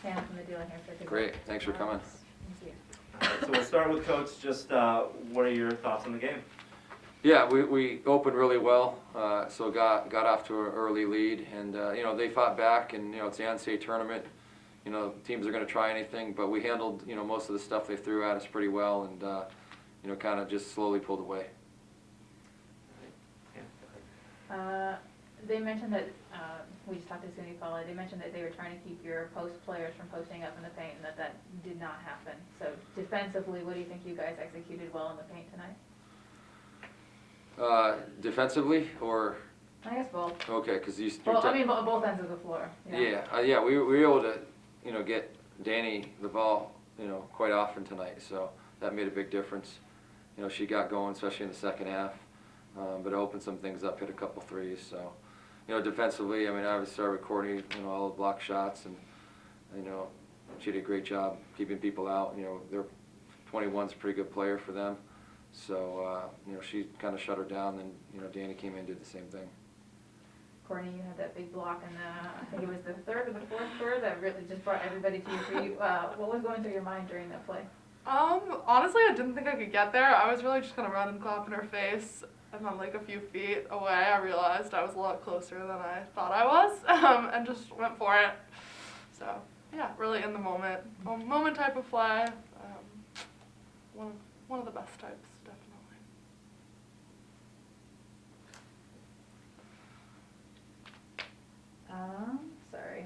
Hannah from the DIII here. Great, thanks for coming. Thank you. All right, so we'll start with Coach. Just what are your thoughts on the game? Yeah, we opened really well, so got off to an early lead, and they fought back, and it's the NCAA tournament. Teams are going to try anything, but we handled most of the stuff they threw at us pretty well, and kind of just slowly pulled away. They mentioned that we just talked to Sunny Paula. They mentioned that they were trying to keep your post players from posting up in the paint, and that did not happen. So defensively, what do you think you guys executed well in the paint tonight? Defensively, or I guess both. okay, because you. Well, I mean both ends of the floor. Yeah, we were able to get Danny the ball quite often tonight, so that made a big difference. She got going, especially in the second half, but it opened some things up, hit a couple threes. So defensively, I mean, I was started with Courtney, all the block shots, and she did a great job keeping people out. They're 21's a pretty good player for them. So, she kind of shut her down, then, Danny came in and did the same thing. Courtney, you had that big block in I think it was the third or the fourth quarter that really just brought everybody to your feet. What was going through your mind during that play? Honestly, I didn't think I could get there. I was really just kind of running, clapping her face, and then like a few feet away, I realized I was a lot closer than I thought I was, and just went for it. So, yeah, really in the moment type of play. One of the best types, definitely. Sorry.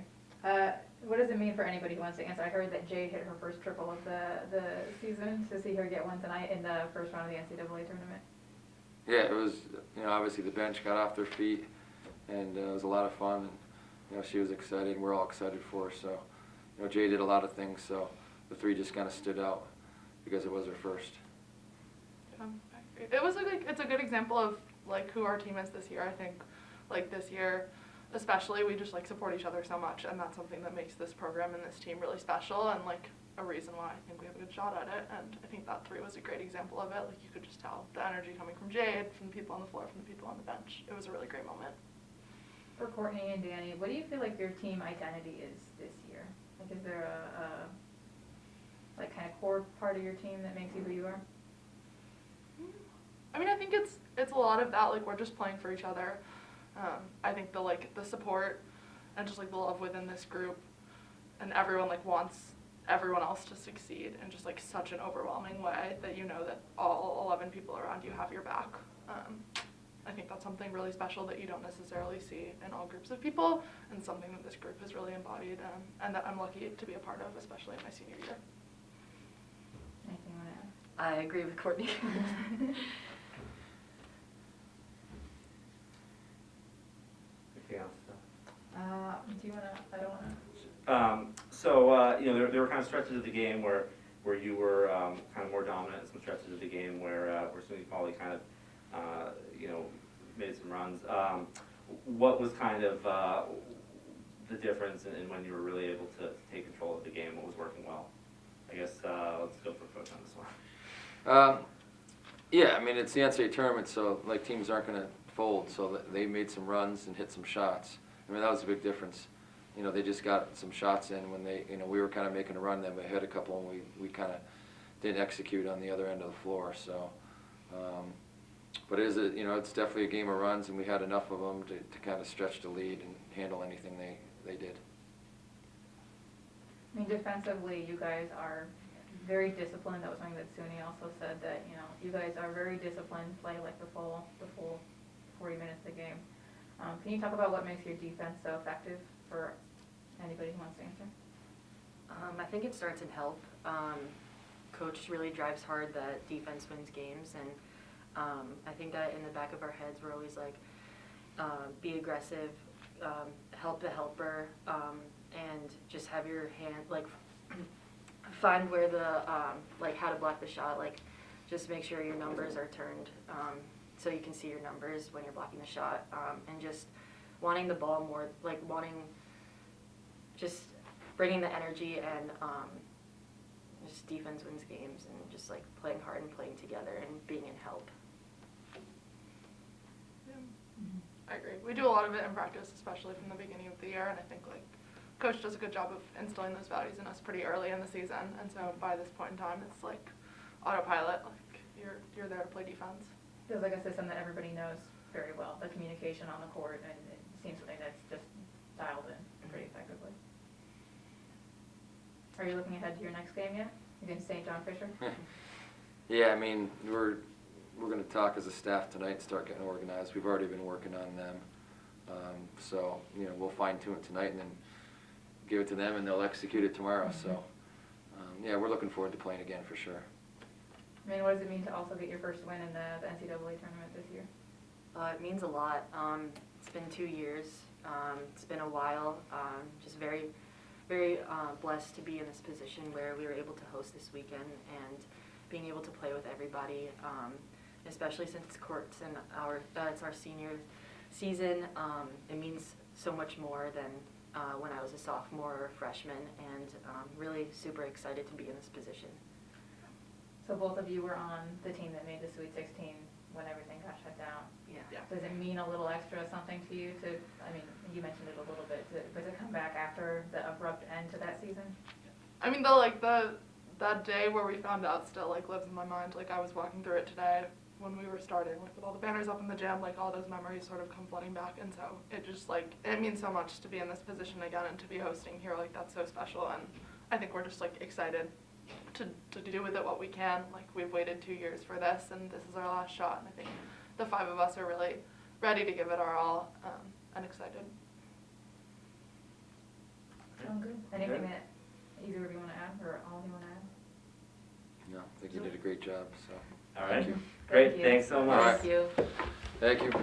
What does it mean for anybody who wants to answer? I heard that Jade hit her first triple of the season. To see her get one tonight in the first round of the NCAA tournament. Yeah, it was, obviously the bench got off their feet, and it was a lot of fun, and, she was excited, and we're all excited for her, so, Jay did a lot of things, so the three just kind of stood out because it was her first. It's a good example of, like, who our team is this year. I think, like, this year, especially, we just, like, support each other so much, and that's something that makes this program and this team really special, and, like, a reason why I think we have a good shot at it, and I think that three was a great example of it. Like, you could just tell the energy coming from Jade, from the people on the floor, from the people on the bench. It was a really great moment. For Courtney and Danny, what do you feel like your team identity is this year? Like, is there a kind of core part of your team that makes you who you are? I mean, I think it's a lot of that. Like, we're just playing for each other. I think the support and just like the love within this group, and everyone like wants everyone else to succeed in just like such an overwhelming way that that all 11 people around you have your back. I think that's something really special that you don't necessarily see in all groups of people, and something that this group has really embodied, and that I'm lucky to be a part of, especially in my senior year. Anything you want to add? I agree with Courtney. Anything else? Do you want to? I don't want to. There were kind of stretches of the game where you were kind of more dominant, some stretches of the game where Sunny Paula kind of made some runs. What was kind of the difference in when you were really able to take control of the game? What was working well? I guess let's go for Coach on this one. Yeah, I mean, it's the NCAA tournament, so like teams aren't going to fold, so they made some runs and hit some shots. I mean, that was a big difference. They just got some shots in when they, we were kind of making a run, then we hit a couple, and we kind of didn't execute on the other end of the floor. So, but it is it's definitely a game of runs, and we had enough of them to kind of stretch the lead and handle anything they did. I mean, defensively, you guys are very disciplined. That was something that Sunny also said, that you guys are very disciplined, play like the full 40 minutes of the game. Can you talk about what makes your defense so effective for anybody who wants to answer? I think it starts in help. Coach really drives hard that defense wins games, and I think that in the back of our heads we're always like, be aggressive, help the helper, and just have your hand, like, find where the, like, how to block the shot, like, just make sure your numbers are turned so you can see your numbers when you're blocking the shot, and just wanting the ball more, like, just bringing the energy, and just defense wins games, and just, like, playing hard and playing together and being in help. Yeah. I agree. We do a lot of it in practice, especially from the beginning of the year, and I think, like, Coach does a good job of instilling those values in us pretty early in the season, and so by this point in time, it's like autopilot. Like you're there to play defense. Feels like a system that everybody knows very well, the communication on the court, and it seems something that's just dialed in pretty effectively. Are you looking ahead to your next game yet? Against St. John Fisher? Yeah, I mean, we're going to talk as a staff tonight and start getting organized. We've already been working on them. So, you know, we'll fine tune it tonight and then give it to them and they'll execute it tomorrow. So, yeah, we're looking forward to playing again for sure. I mean, what does it mean to also get your first win in the NCAA tournament this year? It means a lot. It's been 2 years. It's been a while. Just very, very blessed to be in this position where we were able to host this weekend and being able to play with everybody, especially since it's our senior season. It means so much more than when I was a sophomore or a freshman, and really super excited to be in this position. So both of you were on the team that made the Sweet 16 when everything got shut down. Yeah. Does it mean a little extra something to you to, I mean, you mentioned it a little bit, does it come back after the abrupt end to that season? I mean, that day where we found out still like lives in my mind. Like I was walking through it today when we were starting, like with all the banners up in the gym, like all those memories sort of come flooding back, and so it just like it means so much to be in this position again and to be hosting here. Like that's so special, and I think we're just like excited to do with it what we can. Like we've waited 2 years for this, and this is our last shot, and I think the 5 of us are really ready to give it our all, and excited. Sound good. Anything that either of you want to add, or all of you want to add? No, I think you did a great job. So, All right. Thank you. Great. Thank you. Thanks so much. All right. Thank you. Thank you.